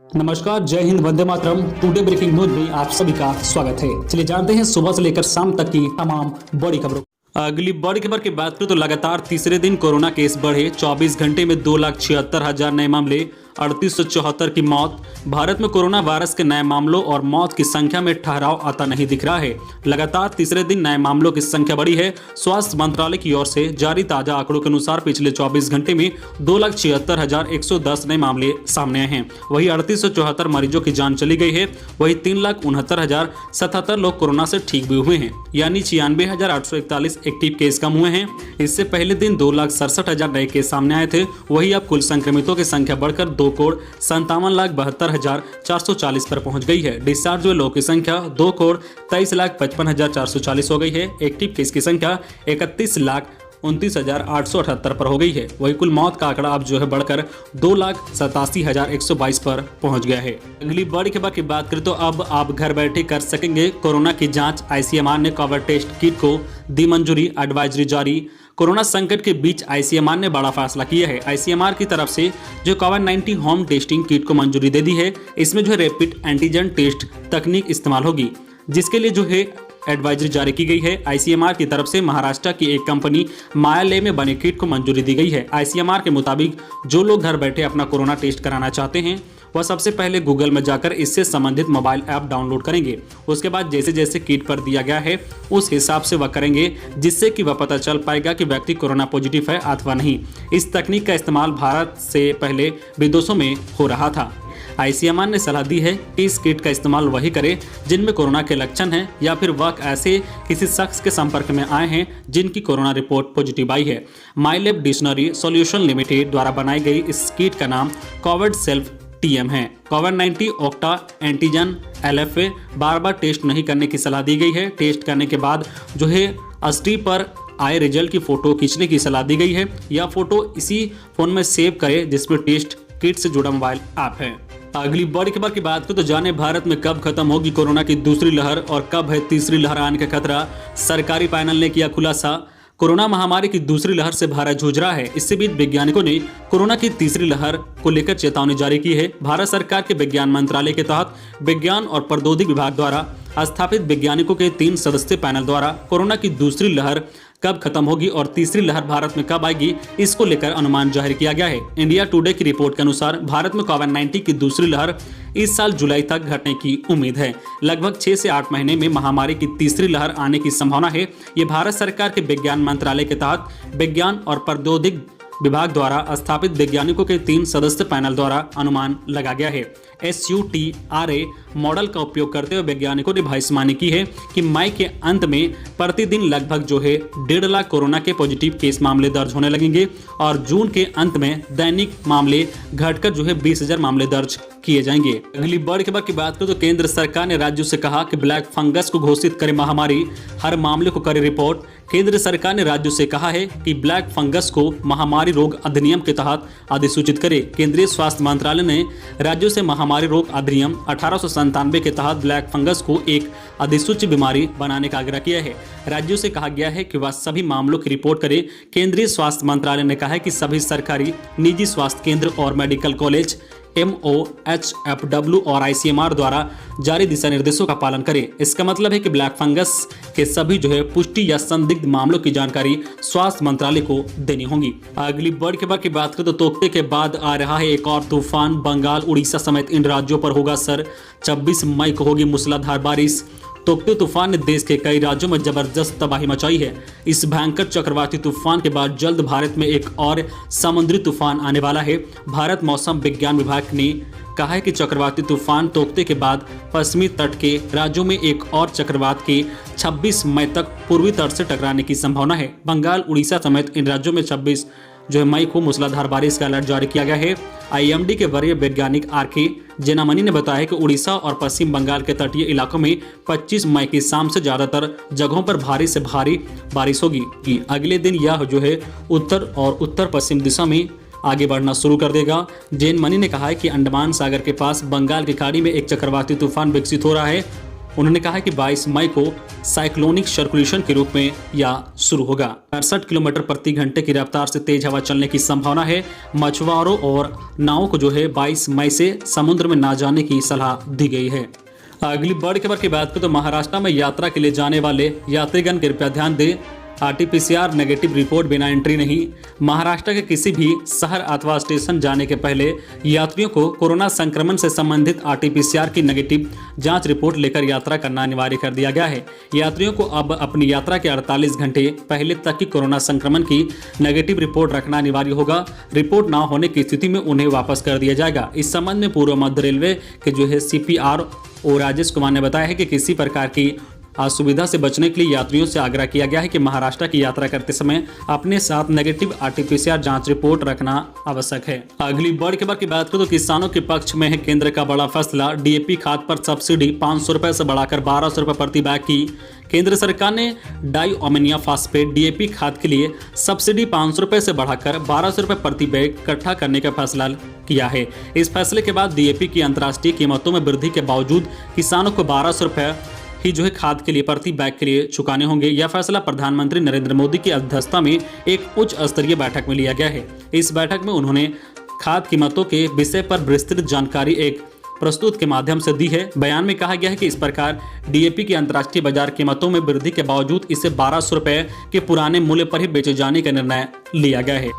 नमस्कार, जय Hind, Vande Mataram. Today breaking news में आप सभी का स्वागत है। चलिए जानते हैं सुबह से लेकर शाम तक की तमाम बड़ी खबरों। अगली बड़ी खबर की बात करें तो लगातार तीसरे दिन कोरोना केस बढ़े। 24 घंटे में 2,76,000 नए मामले, 3874 की मौत। भारत में कोरोना वायरस के नए मामलों और मौत की संख्या में ठहराव आता नहीं दिख रहा है। लगातार तीसरे दिन नए मामलों की संख्या बढ़ी है। स्वास्थ्य मंत्रालय की ओर से जारी ताजा आंकड़ों के अनुसार पिछले 24 घंटे में 2,76,110 नए मामले सामने आए हैं। वहीं 3874 मरीजों की जान चली गई है। वहीं 3,69,077 लोग कोरोना से ठीक भी हुए हैं, यानी 96,841 एक्टिव केस कम हुए हैं। इससे पहले दिन 2,67,000 नए केस सामने आए थे। वहीं अब कुल संक्रमितों की संख्या बढ़कर 2,57,72,440 पर पहुंच गई है। डिस्चार्ज हुए लोगों की संख्या 2,23,55,440 हो गई है। एक्टिव केस की संख्या 31,29,878 पर हो गई है। वही कुल मौत का आंकड़ा अब बढ़कर 2,87,122 पर पहुंच गया है। अगली बड़ी खबर की बात करें तो अब आप घर बैठे कर सकेंगे कोरोना की जांच। आईसीएमआर ने कोविड टेस्ट किट को दी मंजूरी, एडवाइजरी जारी। कोरोना संकट के बीच आईसीएमआर ने बड़ा फैसला किया है। आईसीएमआर की तरफ से कोविड-19 होम टेस्टिंग किट को मंजूरी दे दी है। इसमें रैपिड एंटीजन टेस्ट तकनीक इस्तेमाल होगी, जिसके लिए एडवाइजरी जारी की गई है। आईसीएमआर की तरफ से महाराष्ट्र की एक कंपनी मायाले में बने किट को मंजूरी दी गई है। आईसीएमआर के मुताबिक जो लोग घर बैठे अपना कोरोना टेस्ट कराना चाहते हैं वह सबसे पहले गूगल में जाकर इससे संबंधित मोबाइल ऐप डाउनलोड करेंगे। उसके बाद जैसे जैसे किट पर दिया गया है उस हिसाब से वह करेंगे, जिससे कि वह पता चल पाएगा कि व्यक्ति कोरोना पॉजिटिव है अथवा नहीं। इस तकनीक का इस्तेमाल भारत से पहले विदेशों में हो रहा था। आईसीएमआर ने सलाह दी है कि इस किट का इस्तेमाल वही करे जिनमें कोरोना के लक्षण हैं या फिर वह ऐसे किसी शख्स के संपर्क में आए हैं जिनकी कोरोना रिपोर्ट पॉजिटिव आई है। माईलैब डिक्शनरी सॉल्यूशन लिमिटेड द्वारा बनाई गई इस किट का नाम कोविड सेल्फ टीएम है। कोविड-19 ओक्टा एंटीजन एलएफए बार बार टेस्ट नहीं करने की सलाह दी गई है। टेस्ट करने के बाद अस्टी पर आए रिजल्ट की फोटो खींचने की सलाह दी गई है। यह फोटो इसी फोन में सेव करें जिसमें टेस्ट किट से जुड़ा मोबाइल ऐप है। अगली बड़ी खबर की बात करें तो जाने भारत में कब खत्म होगी कोरोना की दूसरी लहर और कब है तीसरी लहर आने का खतरा। सरकारी पैनल ने किया खुलासा। कोरोना महामारी की दूसरी लहर से भारत जूझ रहा है। इससे बीच वैज्ञानिकों ने कोरोना की तीसरी लहर को लेकर चेतावनी जारी की है। भारत सरकार के विज्ञान मंत्रालय के तहत विज्ञान और प्रौद्योगिकी विभाग द्वारा स्थापित वैज्ञानिकों के 3 सदस्यीय पैनल द्वारा कोरोना की दूसरी लहर कब खत्म होगी और तीसरी लहर भारत में कब आएगी, इसको लेकर अनुमान जाहिर किया गया है। इंडिया टुडे की रिपोर्ट के अनुसार भारत में कोविड-19 की दूसरी लहर इस साल जुलाई तक घटने की उम्मीद है। लगभग 6 से 8 महीने में महामारी की तीसरी लहर आने की संभावना है। ये भारत सरकार के विज्ञान मंत्रालय के तहत विज्ञान और प्रौद्योगिकी विभाग द्वारा स्थापित वैज्ञानिकों के 3 सदस्य पैनल द्वारा अनुमान लगा गया है। SUTRA मॉडल का उपयोग करते हुए वैज्ञानिकों ने भविष्यवाणी की है कि मई के अंत में प्रतिदिन लगभग 1.5 लाख कोरोना के पॉजिटिव केस मामले दर्ज होने लगेंगे और जून के अंत में दैनिक मामले घटकर 20,000 मामले दर्ज किए जाएंगे। अगली बड़ी खबर की बात करें तो केंद्र सरकार ने राज्यों से कहा कि ब्लैक फंगस को घोषित करे महामारी, हर मामले को करे रिपोर्ट। केंद्र सरकार ने राज्यों से कहा है कि ब्लैक फंगस को महामारी रोग अधिनियम के तहत अधिसूचित करे। केंद्रीय स्वास्थ्य मंत्रालय ने राज्यों से महामारी रोग अधिनियम 1897 के तहत ब्लैक फंगस को एक अधिसूचित बीमारी बनाने का आग्रह किया है। राज्यों से कहा गया है कि वह सभी मामलों की रिपोर्ट करें। केंद्रीय स्वास्थ्य मंत्रालय ने कहा है कि सभी सरकारी, निजी स्वास्थ्य केंद्र और मेडिकल कॉलेज MOHFW और ICMR द्वारा जारी दिशा निर्देशों का पालन करें। इसका मतलब है कि ब्लैक फंगस के सभी पुष्टि या संदिग्ध मामलों की जानकारी स्वास्थ्य मंत्रालय को देनी होगी। अगली बड़ी खबर की बात करें तो तोकते के बाद आ रहा है एक और तूफान। बंगाल, उड़ीसा समेत इन राज्यों पर होगा असर। 26 मई को होगी मूसलाधार बारिश। तोकते तूफान ने देश के कई राज्यों में जबरदस्त तबाही मचाई है। इस भयंकर चक्रवाती तूफान के बाद जल्द भारत में एक और समुद्री तूफान आने वाला है। भारत मौसम विज्ञान विभाग ने कहा है कि चक्रवाती तूफान तोकते के बाद पश्चिमी तट के राज्यों में एक और चक्रवात के 26 मई तक पूर्वी तट से टकराने की संभावना है। बंगाल, उड़ीसा समेत इन राज्यों में 26 मई को मूसलाधार बारिश का अलर्ट जारी किया गया है। IMD के वरीय वैज्ञानिक RK जेनामनी ने बताया कि उड़ीसा और पश्चिम बंगाल के तटीय इलाकों में 25 मई की शाम से ज्यादातर जगहों पर भारी से भारी बारिश होगी। अगले दिन यह उत्तर और उत्तर पश्चिम दिशा में आगे बढ़ना शुरू कर देगा। जैन मनी ने कहा है कि अंडमान सागर के पास बंगाल की खाड़ी में एक चक्रवाती तूफान विकसित हो रहा है उन्होंने कहा कि 22 मई को साइक्लोनिक सर्कुलेशन के रूप में यह शुरू होगा। 68 किलोमीटर प्रति घंटे की रफ्तार से तेज हवा चलने की संभावना है। मछुआरों और नावों को जो है 22 मई से समुद्र में ना जाने की सलाह दी गई है। अगली बड़ी खबर की बात करें तो महाराष्ट्र में यात्रा के लिए जाने वाले यात्रीगण कृपया ध्यान दें, RT-PCR नेगेटिव रिपोर्ट बिना एंट्री नहीं। महाराष्ट्र के किसी भी शहर अथवा स्टेशन जाने के पहले यात्रियों को कोरोना संक्रमण से संबंधित RT-PCR की नेगेटिव जांच रिपोर्ट लेकर यात्रा करना अनिवार्य कर दिया गया है। यात्रियों को अब अपनी यात्रा के 48 घंटे पहले तक की कोरोना संक्रमण की नेगेटिव रिपोर्ट रखना अनिवार्य होगा। रिपोर्ट ना होने की स्थिति में उन्हें वापस कर दिया जाएगा। इस संबंध में पूर्व मध्य रेलवे के जो है CPRO राजेश कुमार ने बताया है कि किसी प्रकार की असुविधा से बचने के लिए यात्रियों से आग्रह किया गया है कि महाराष्ट्र की यात्रा करते समय अपने साथ नेगेटिव RT-PCR जांच रिपोर्ट रखना आवश्यक है। अगली बड़ी खबर की बात करें तो किसानों के पक्ष में है केंद्र का बड़ा फैसला। DAP खाद पर सब्सिडी 500 रुपए से बढ़ाकर 1200 रुपए प्रति बैग की। केंद्र सरकार ने डाई अमोनिया फास्फेट DAP खाद के लिए सब्सिडी 500 रुपए से बढ़ाकर 1200 रुपए प्रति बैग इकट्ठा करने का फैसला किया है। इस फैसले के बाद DAP की अंतर्राष्ट्रीय कीमतों में वृद्धि के बावजूद किसानों को 1200 रुपए ही जो है खाद के लिए प्रति बैग के लिए चुकाने होंगे। यह फैसला प्रधानमंत्री नरेंद्र मोदी की अध्यक्षता में एक उच्च स्तरीय बैठक में लिया गया है। इस बैठक में उन्होंने खाद कीमतों के विषय पर विस्तृत जानकारी एक प्रस्तुत के माध्यम से दी है। बयान में कहा गया है कि इस प्रकार DAP की अंतर्राष्ट्रीय बाजार कीमतों में वृद्धि के बावजूद इसे 1200 रुपए के पुराने मूल्य पर ही बेचे जाने का निर्णय लिया गया है।